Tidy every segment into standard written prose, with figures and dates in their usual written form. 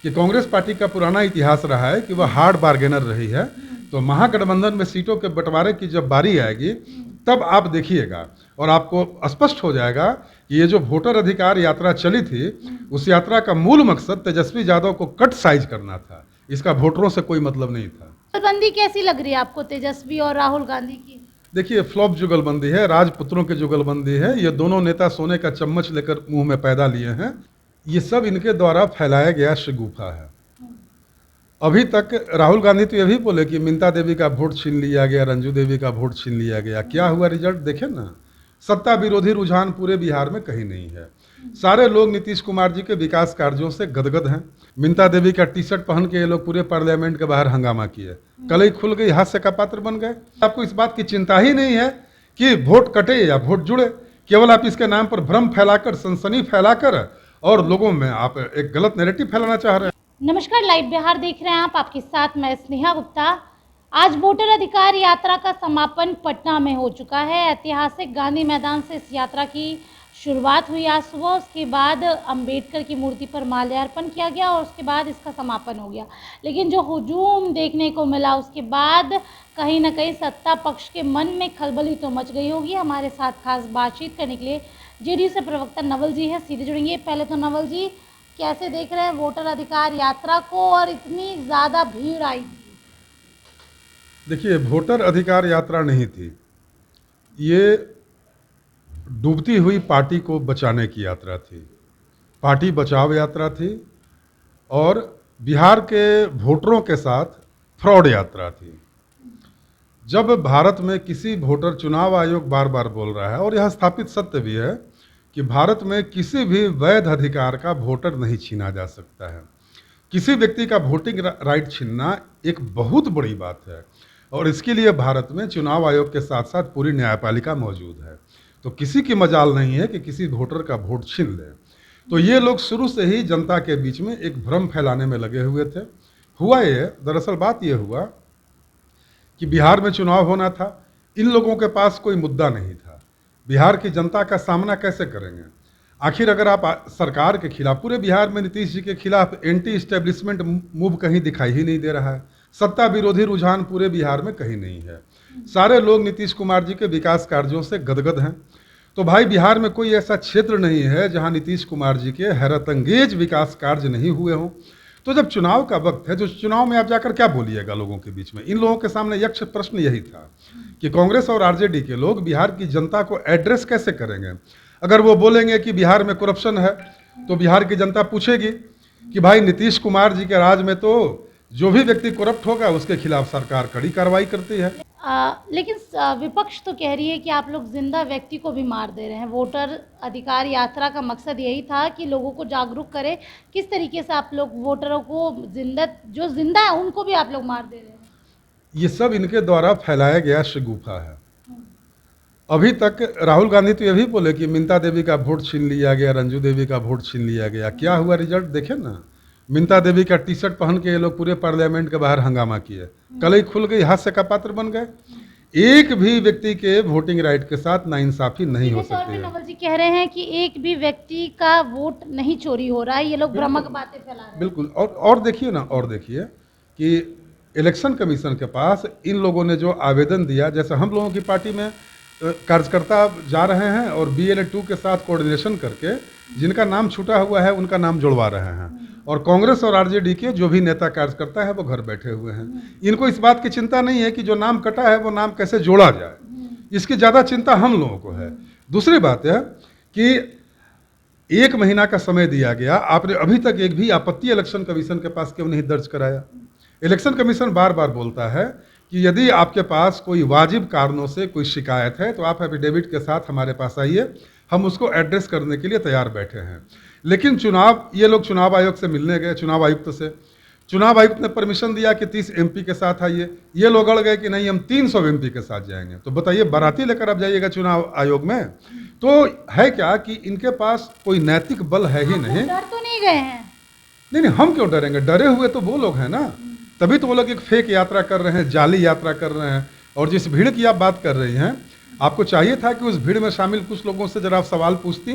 कि कांग्रेस पार्टी का पुराना इतिहास रहा है कि वह हार्ड बार्गेनर रही है। तो महागठबंधन में सीटों के बंटवारे की जब बारी आएगी तब आप देखिएगा और आपको स्पष्ट हो जाएगा कि ये जो वोटर अधिकार यात्रा चली थी उस यात्रा का मूल मकसद तेजस्वी यादव को कट साइज करना था, इसका वोटरों से कोई मतलब नहीं था। जुगलबंदी कैसी लग रही है आपको तेजस्वी और राहुल गांधी की? देखिए, फ्लॉप जुगलबंदी है, राजपुत्रों की जुगलबंदी है। ये दोनों नेता सोने का चम्मच लेकर मुंह में पैदा लिए हैं। ये सब इनके द्वारा फैलाया गया शगुफा है। अभी तक राहुल गांधी तो ये भी बोले कि मिंता देवी का वोट छीन लिया गया, रंजू देवी का वोट छीन लिया गया। क्या हुआ रिजल्ट देखे ना। सत्ता विरोधी रुझान पूरे बिहार में कहीं नहीं है। सारे लोग नीतीश कुमार जी के विकास कार्यों से गदगद हैं। मिंता देवी का टी शर्ट पहन के ये लोग पूरे पार्लियामेंट के बाहर हंगामा किए, कलई खुल गई, हास्य का पात्र बन गए। आपको इस बात की चिंता ही नहीं है कि वोट कटे या वोट जुड़े, केवल आप इसके नाम पर भ्रम फैलाकर, सनसनी फैलाकर और लोगों में आप एक गलत नैरेटिव फैलाना चाह रहे हैं। नमस्कार, लाइव बिहार देख रहे हैं आप, आपके साथ मैं स्नेहा गुप्ता। आज वोटर अधिकार यात्रा का समापन पटना में हो चुका है। ऐतिहासिक गांधी मैदान से इस यात्रा की शुरुआत हुई आज सुबह। उसके बाद अंबेडकर की मूर्ति पर माल्यार्पण किया गया और उसके बाद इसका समापन हो गया। लेकिन जो हुजूम देखने को मिला उसके बाद कहीं ना कहीं सत्ता पक्ष के मन में खलबली तो मच गई होगी। हमारे साथ खास बातचीत करने के लिए जेडीयू से प्रवक्ता नवल जी है, सीधे जुड़ेंगे। पहले तो नवल जी, कैसे देख रहे हैं वोटर अधिकार यात्रा को और इतनी ज़्यादा भीड़ आई थी? देखिए, वोटर अधिकार यात्रा नहीं थी, ये डूबती हुई पार्टी को बचाने की यात्रा थी। पार्टी बचाव यात्रा थी और बिहार के वोटरों के साथ फ्रॉड यात्रा थी। जब भारत में किसी वोटर, चुनाव आयोग बार बार बोल रहा है और यह स्थापित सत्य भी है कि भारत में किसी भी वैध अधिकार का वोटर नहीं छीना जा सकता है। किसी व्यक्ति का वोटिंग राइट छीनना एक बहुत बड़ी बात है और इसके लिए भारत में चुनाव आयोग के साथ साथ पूरी न्यायपालिका मौजूद है। तो किसी की मजाल नहीं है कि किसी वोटर का वोट छीन ले। तो ये लोग शुरू से ही जनता के बीच में एक भ्रम फैलाने में लगे हुए थे। हुआ ये, दरअसल बात ये हुआ कि बिहार में चुनाव होना था, इन लोगों के पास कोई मुद्दा नहीं था। बिहार की जनता का सामना कैसे करेंगे? आखिर अगर आप सरकार के खिलाफ, पूरे बिहार में नीतीश जी के खिलाफ एंटी इस्टेब्लिशमेंट मूव कहीं दिखाई ही नहीं दे रहा है। सत्ता विरोधी रुझान पूरे बिहार में कहीं नहीं है। सारे लोग नीतीश कुमार जी के विकास कार्यों से गदगद हैं। तो भाई, बिहार में कोई ऐसा क्षेत्र नहीं है जहां नीतीश कुमार जी के हैरतअंगेज विकास कार्य नहीं हुए हों। तो जब चुनाव का वक्त है, जो चुनाव में आप जाकर क्या बोलिएगा लोगों के बीच में? इन लोगों के सामने यक्ष प्रश्न यही था कि कांग्रेस और आरजेडी के लोग बिहार की जनता को एड्रेस कैसे करेंगे। अगर वो बोलेंगे कि बिहार में करप्शन है तो बिहार की जनता पूछेगी कि भाई, नीतीश कुमार जी के राज में तो जो भी व्यक्ति करप्ट होगा उसके खिलाफ सरकार कड़ी कार्रवाई करती है। लेकिन विपक्ष तो कह रही है कि आप लोग जिंदा व्यक्ति को भी मार दे रहे हैं। वोटर अधिकार यात्रा का मकसद यही था कि लोगों को जागरूक करें। किस तरीके से आप लोग वोटरों को जो जिंदा है उनको भी आप लोग मार दे रहे हैं? ये सब इनके द्वारा फैलाया गया शगुफा है। अभी तक राहुल गांधी तो ये भी बोले कि मिंता देवी का वोट छीन लिया गया, रंजू देवी का वोट छीन लिया गया। क्या हुआ रिजल्ट देखे ना। मिंता देवी का टी शर्ट पहन के ये लोग पूरे पार्लियामेंट के बाहर हंगामा किए, कलई खुल गई, हास्य का पात्र बन गए। एक भी व्यक्ति के वोटिंग राइट के साथ नाइंसाफी नहीं हो सकती है। नवल जी कह रहे हैं कि एक भी व्यक्ति का वोट नहीं चोरी हो रहा है, ये लोग भ्रामक बातें फैला रहे हैं। बिल्कुल। और देखिए ना, और देखिए कि इलेक्शन कमीशन के पास इन लोगों ने जो आवेदन दिया, जैसे हम लोगों की पार्टी में कार्यकर्ता जा रहे हैं और BLA-2 के साथ कोऑर्डिनेशन करके जिनका नाम छूटा हुआ है उनका नाम जुड़वा रहे हैं, और कांग्रेस और आरजेडी के जो भी नेता कार्यकर्ता है वो घर बैठे हुए हैं। इनको इस बात की चिंता नहीं है कि जो नाम कटा है वो नाम कैसे जोड़ा जाए, इसकी ज़्यादा चिंता हम लोगों को है। दूसरी बात है कि 1 महीना का समय दिया गया, आपने अभी तक एक भी आपत्ति इलेक्शन कमीशन के पास क्यों नहीं दर्ज कराया? इलेक्शन कमीशन बार बार बोलता है कि यदि आपके पास कोई वाजिब कारणों से कोई शिकायत है तो आप एफिडेविट के साथ हमारे पास आइए, हम उसको एड्रेस करने के लिए तैयार बैठे हैं। लेकिन ये लोग चुनाव आयोग से मिलने गए, चुनाव आयुक्त से। चुनाव आयुक्त ने परमिशन दिया कि 30 MP के साथ आइए। ये लोग अड़ गए कि नहीं, हम 300 MP के साथ जाएंगे। तो बताइए, बाराती लेकर आप जाइएगा चुनाव आयोग में? तो है क्या कि इनके पास कोई नैतिक बल है ही नहीं। डर तो नहीं गए हैं? नहीं, हम क्यों डरेंगे? डरे हुए तो वो लोग हैं ना, तभी तो वो लोग एक फेक यात्रा कर रहे हैं, जाली यात्रा कर रहे हैं। और जिस भीड़ की आप बात कर रही हैं, आपको चाहिए था कि उस भीड़ में शामिल कुछ लोगों से जरा आप सवाल पूछती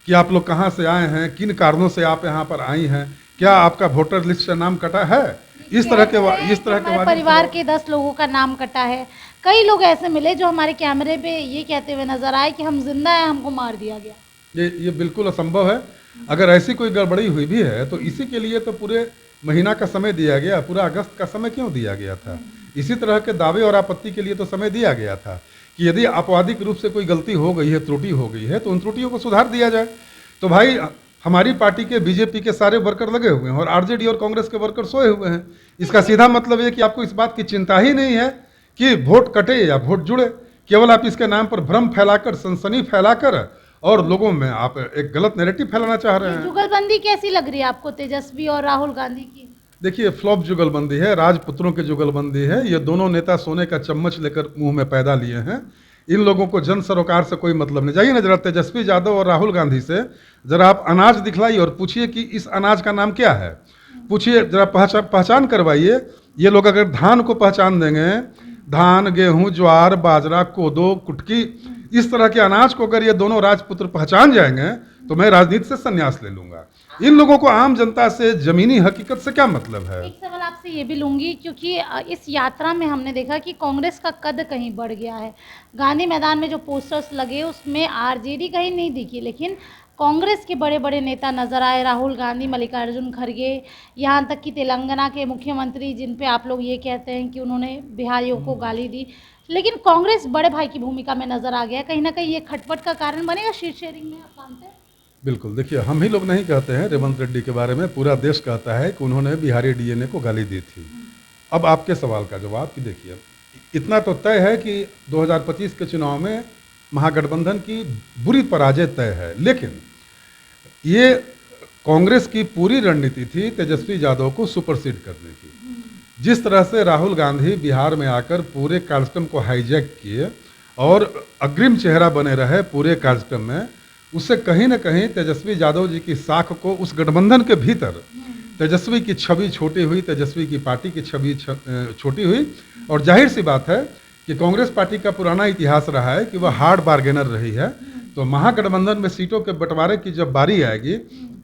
कि आप लोग कहाँ से आए हैं, किन कारणों से आप यहाँ पर आई हैं, क्या आपका वोटर लिस्ट से नाम कटा है? इस तरह के हमारे वादे परिवार के 10 लोगों का नाम कटा है। कई लोग ऐसे मिले जो हमारे कैमरे पे ये कहते हुए नजर आए कि हम जिंदा हैं, हमको मार दिया गया। ये बिल्कुल असंभव है। अगर ऐसी कोई गड़बड़ी हुई भी है तो इसी के लिए तो पूरे महीना का समय दिया गया, पूरा अगस्त का समय क्यों दिया गया था? इसी तरह के दावे और आपत्ति के लिए तो समय दिया गया था कि यदि आपवादिक रूप से कोई गलती हो गई है, त्रुटि हो गई है, तो उन त्रुटियों को सुधार दिया जाए। तो भाई हमारी पार्टी के, बीजेपी के सारे वर्कर लगे हुए हैं और आरजेडी और कांग्रेस के वर्कर सोए हुए हैं। इसका सीधा मतलब ये कि आपको इस बात की चिंता ही नहीं है कि वोट कटे या वोट जुड़े। केवल आप इसके नाम पर भ्रम फैलाकर, सनसनी फैलाकर और लोगों में आप एक गलत नैरेटिव फैलाना चाह रहे ये हैं। जुगलबंदी कैसी लग रही है आपको तेजस्वी और राहुल गांधी की? देखिए, फ्लॉप जुगलबंदी है, राजपुत्रों की जुगलबंदी है। ये दोनों नेता सोने का चम्मच लेकर मुंह में पैदा लिए हैं। इन लोगों को जन सरोकार से कोई मतलब नहीं। जाइए ना जरा तेजस्वी यादव और राहुल गांधी से जरा आप अनाज दिखलाइए और पूछिए कि इस अनाज का नाम क्या है। पूछिए, जरा पहचान करवाइए। ये लोग अगर धान को पहचान देंगे, धान, गेहूं, ज्वार, बाजरा, कोदो, कुटकी, इस तरह के अनाज को अगर ये दोनों राजपुत्र पहचान जाएंगे तो मैं राजनीति से संन्यास ले लूंगा। इन लोगों को आम जनता से, जमीनी हकीकत से क्या मतलब है? एक सवाल आपसे ये भी लूंगी क्योंकि इस यात्रा में हमने देखा कि कांग्रेस का कद कहीं बढ़ गया है। गांधी मैदान में जो पोस्टर्स लगे उसमें आरजेडी कहीं नहीं दिखी, लेकिन कांग्रेस के बड़े बड़े नेता नजर आए। राहुल गांधी, मल्लिकार्जुन खड़गे, यहाँ तक कि तेलंगाना के मुख्यमंत्री, जिन पे आप लोग ये कहते हैं कि उन्होंने बिहारियों को गाली दी, लेकिन कांग्रेस बड़े भाई की भूमिका में नजर आ गया। कहीं ना कहीं ये खटपट का कारण बनेगा सीट शेयरिंग में, आप मानते हैं? बिल्कुल। देखिए, हम ही लोग नहीं कहते हैं, रेवंत रेड्डी के बारे में पूरा देश कहता है कि उन्होंने बिहारी डीएनए को गाली दी थी। अब आपके सवाल का जवाब कि देखिए, इतना तो तय है कि 2025 के चुनाव में महागठबंधन की बुरी पराजय तय है, लेकिन ये कांग्रेस की पूरी रणनीति थी तेजस्वी यादव को सुपरसीड करने की। जिस तरह से राहुल गांधी बिहार में आकर पूरे कार्यक्रम को हाईजैक किए और अग्रिम चेहरा बने रहे पूरे कार्यक्रम में, उससे कहीं ना कहीं तेजस्वी यादव जी की साख को उस गठबंधन के भीतर तेजस्वी की छवि छोटी हुई, तेजस्वी की पार्टी की छवि छोटी हुई। और जाहिर सी बात है कि कांग्रेस पार्टी का पुराना इतिहास रहा है कि वह हार्ड बार्गेनर रही है। तो महागठबंधन में सीटों के बंटवारे की जब बारी आएगी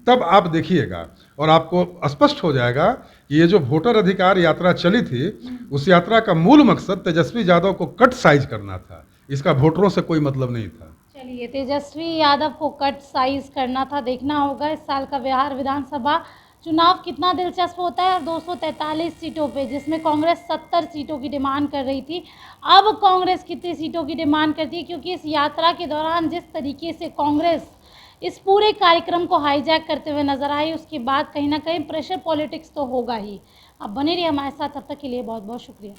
तब आप देखिएगा और आपको स्पष्ट हो जाएगा कि ये जो वोटर अधिकार यात्रा चली थी, उस यात्रा का मूल मकसद तेजस्वी यादव को कट साइज करना था। इसका वोटरों से कोई मतलब नहीं था। चलिए, तेजस्वी यादव को कट साइज करना था। देखना होगा इस साल का बिहार विधानसभा चुनाव कितना दिलचस्प होता है। और 243 सीटों पे, जिसमें कांग्रेस 70 सीटों की डिमांड कर रही थी, अब कांग्रेस कितनी सीटों की डिमांड करती है? क्योंकि इस यात्रा के दौरान जिस तरीके से कांग्रेस इस पूरे कार्यक्रम को हाईजैक करते हुए नजर आई, उसके बाद कहीं ना कहीं प्रेशर पॉलिटिक्स तो होगा ही। अब बने रहिए हमारे साथ, तब तक के लिए बहुत बहुत शुक्रिया।